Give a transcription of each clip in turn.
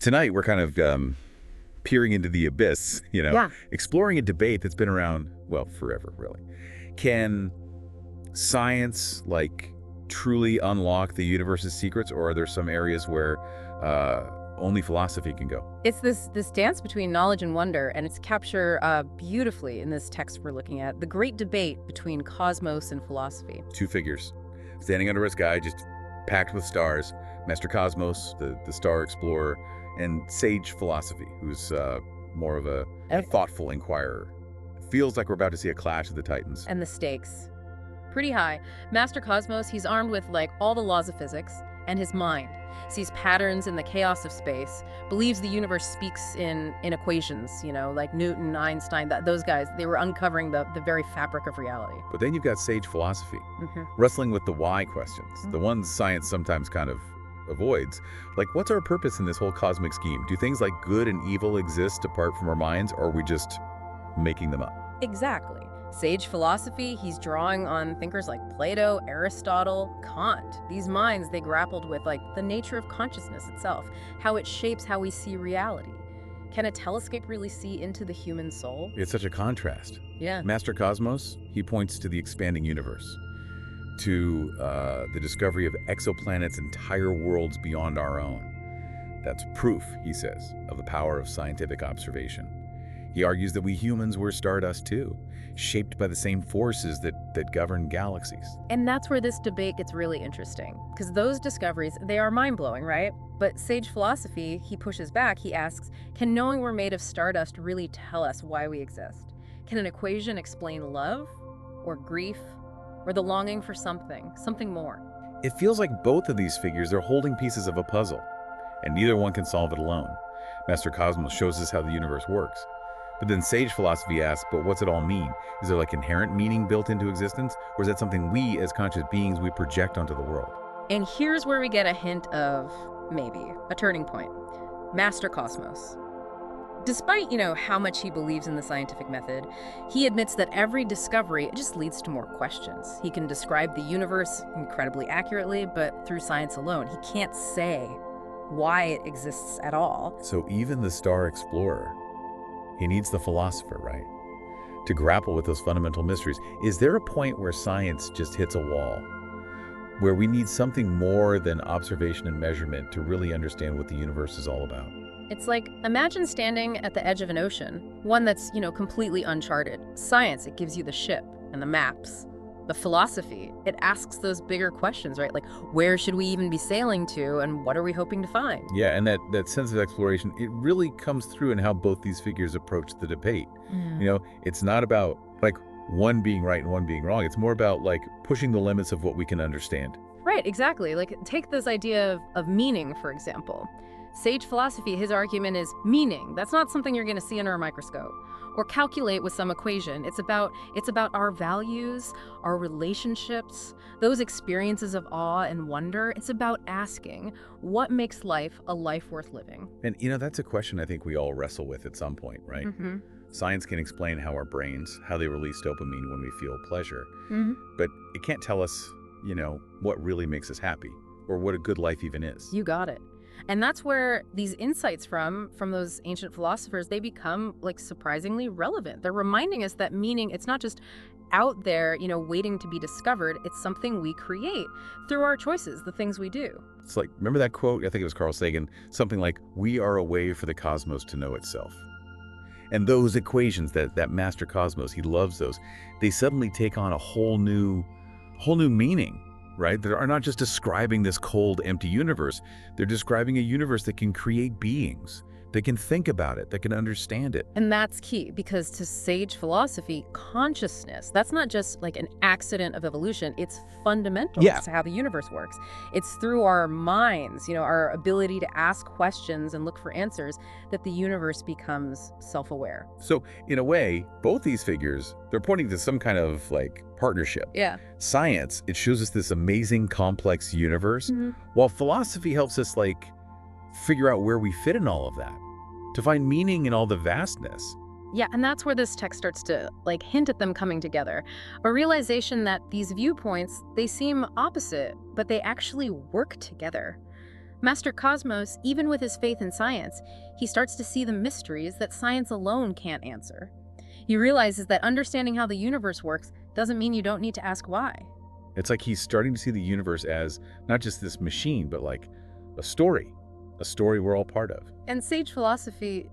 Tonight, we're kind of peering into the abyss, Yeah. exploring a debate that's been around, well, forever, really. Can science, truly unlock the universe's secrets, or are there some areas where only philosophy can go? It's this dance between knowledge and wonder, and it's captured beautifully in this text we're looking at, the great debate between cosmos and philosophy. Two figures, standing under a sky just packed with stars. Master Cosmos, the star explorer, and sage philosophy, who's more of a thoughtful inquirer. Feels like we're about to see a clash of the titans. And the stakes. Pretty high. Master Cosmos, he's armed with, all the laws of physics, and his mind sees patterns in the chaos of space, believes the universe speaks in equations, like Newton, Einstein, those guys, they were uncovering the very fabric of reality. But then you've got sage philosophy, wrestling with the why questions, the ones science sometimes kind of avoids. What's our purpose in this whole cosmic scheme? Do things like good and evil exist apart from our minds, or are we just making them up? Exactly. Sage philosophy, he's drawing on thinkers like Plato, Aristotle, Kant. These minds, they grappled with the nature of consciousness itself, how it shapes how we see reality. Can a telescope really see into the human soul? It's such a contrast. Yeah. Master Cosmos, he points to the expanding universe, to the discovery of exoplanets, entire worlds beyond our own. That's proof, he says, of the power of scientific observation. He argues that we humans were stardust too, shaped by the same forces that govern galaxies. And that's where this debate gets really interesting, because those discoveries, they are mind-blowing, right? But sage philosophy, he pushes back, he asks, can knowing we're made of stardust really tell us why we exist? Can an equation explain love, or grief, or the longing for something more? It feels like both of these figures are holding pieces of a puzzle, and neither one can solve it alone. Master Cosmos shows us how the universe works. But then sage philosophy asks, but what's it all mean? Is there inherent meaning built into existence? Or is that something we, as conscious beings, we project onto the world? And here's where we get a hint of, maybe, a turning point. Master Cosmos. Despite, how much he believes in the scientific method, he admits that every discovery just leads to more questions. He can describe the universe incredibly accurately, but through science alone, he can't say why it exists at all. So even the star explorer, he needs the philosopher, right? To grapple with those fundamental mysteries. Is there a point where science just hits a wall? Where we need something more than observation and measurement to really understand what the universe is all about? It's imagine standing at the edge of an ocean, one that's, completely uncharted. Science, it gives you the ship and the maps. The philosophy, it asks those bigger questions, right? Where should we even be sailing to, and what are we hoping to find? Yeah, and that sense of exploration, it really comes through in how both these figures approach the debate. It's not about one being right and one being wrong. It's more about pushing the limits of what we can understand. Right, exactly. Take this idea of meaning, for example. Sage philosophy, his argument is meaning. That's not something you're going to see under a microscope or calculate with some equation. It's about our values, our relationships, those experiences of awe and wonder. It's about asking, what makes life a life worth living? And that's a question I think we all wrestle with at some point, right? Science can explain how our brains, how they release dopamine when we feel pleasure, but it can't tell us, what really makes us happy or what a good life even is. You got it. And that's where these insights from those ancient philosophers, they become surprisingly relevant. They're reminding us that meaning, it's not just out there, waiting to be discovered. It's something we create through our choices, the things we do. It's remember that quote? I think it was Carl Sagan, something like, we are a way for the cosmos to know itself. And those equations, that Master Cosmos, he loves those. They suddenly take on a whole new meaning. Right? They are not just describing this cold, empty universe. They're describing a universe that can create beings, that can think about it, that can understand it. And that's key, because to sage philosophy, consciousness, that's not just an accident of evolution. It's fundamental to how the universe works. It's through our minds, our ability to ask questions and look for answers, that the universe becomes self-aware. So in a way, both these figures, they're pointing to some kind of partnership. Yeah. Science, it shows us this amazing, complex universe, while philosophy helps us figure out where we fit in all of that, to find meaning in all the vastness. Yeah, and that's where this text starts to hint at them coming together. A realization that these viewpoints, they seem opposite, but they actually work together. Master Cosmos, even with his faith in science, he starts to see the mysteries that science alone can't answer. He realizes that understanding how the universe works doesn't mean you don't need to ask why. It's like he's starting to see the universe as not just this machine, but like a story we're all part of. And sage philosophy,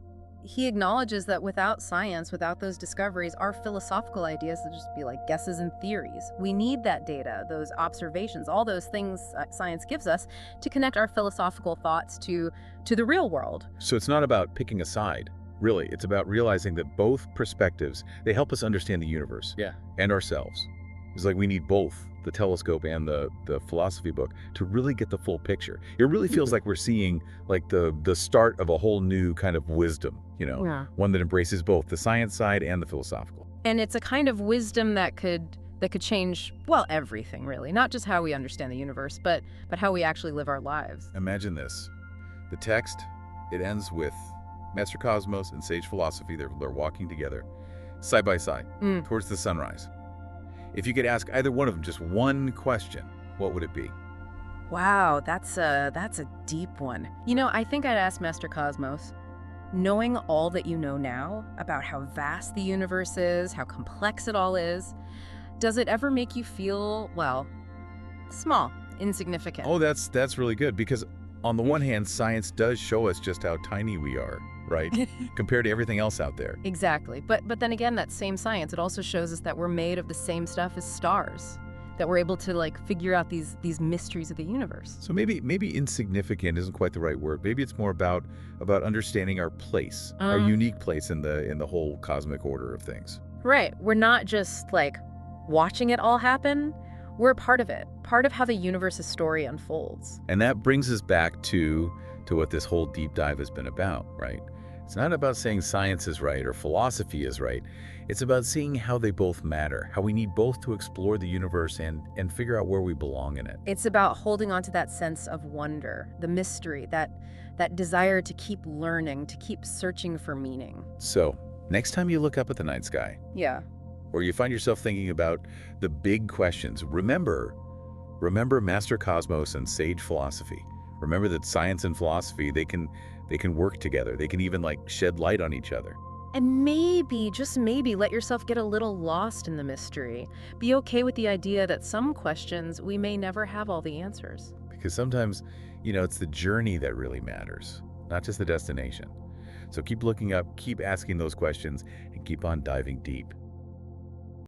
he acknowledges that without science, without those discoveries, our philosophical ideas would just be like guesses and theories. We need that data, those observations, all those things science gives us to connect our philosophical thoughts to the real world. So it's not about picking a side, really. It's about realizing that both perspectives, they help us understand the universe and ourselves. It's like we need both the telescope and the philosophy book to really get the full picture. It really feels like we're seeing like the start of a whole new kind of wisdom, one that embraces both the science side and the philosophical. And it's a kind of wisdom that could change, well, everything really, not just how we understand the universe, but how we actually live our lives. Imagine this. The text, it ends with Master Cosmos and Sage Philosophy. They're walking together, side by side, towards the sunrise. If you could ask either one of them just one question, what would it be? Wow, that's a deep one. I think I'd ask Master Cosmos, knowing all that you know now about how vast the universe is, how complex it all is, does it ever make you feel, well, small, insignificant? Oh, that's really good, because on the one hand, science does show us just how tiny we are, right? Compared to everything else out there. Exactly. But then again, that same science, it also shows us that we're made of the same stuff as stars, that we're able to like figure out these mysteries of the universe. So maybe insignificant isn't quite the right word. Maybe it's more about understanding our place, our unique place in the whole cosmic order of things. Right. We're not just like watching it all happen. We're a part of it, part of how the universe's story unfolds. And that brings us back to what this whole deep dive has been about, right? It's not about saying science is right or philosophy is right. It's about seeing how they both matter, how we need both to explore the universe and figure out where we belong in it. It's about holding on to that sense of wonder, the mystery, that desire to keep learning, to keep searching for meaning. So, next time you look up at the night sky, or you find yourself thinking about the big questions, remember Master Cosmos and Sage Philosophy. Remember that science and philosophy, they can work together. They can even like shed light on each other. And maybe, just maybe, let yourself get a little lost in the mystery. Be okay with the idea that some questions, we may never have all the answers. Because sometimes, it's the journey that really matters, not just the destination. So keep looking up, keep asking those questions, and keep on diving deep.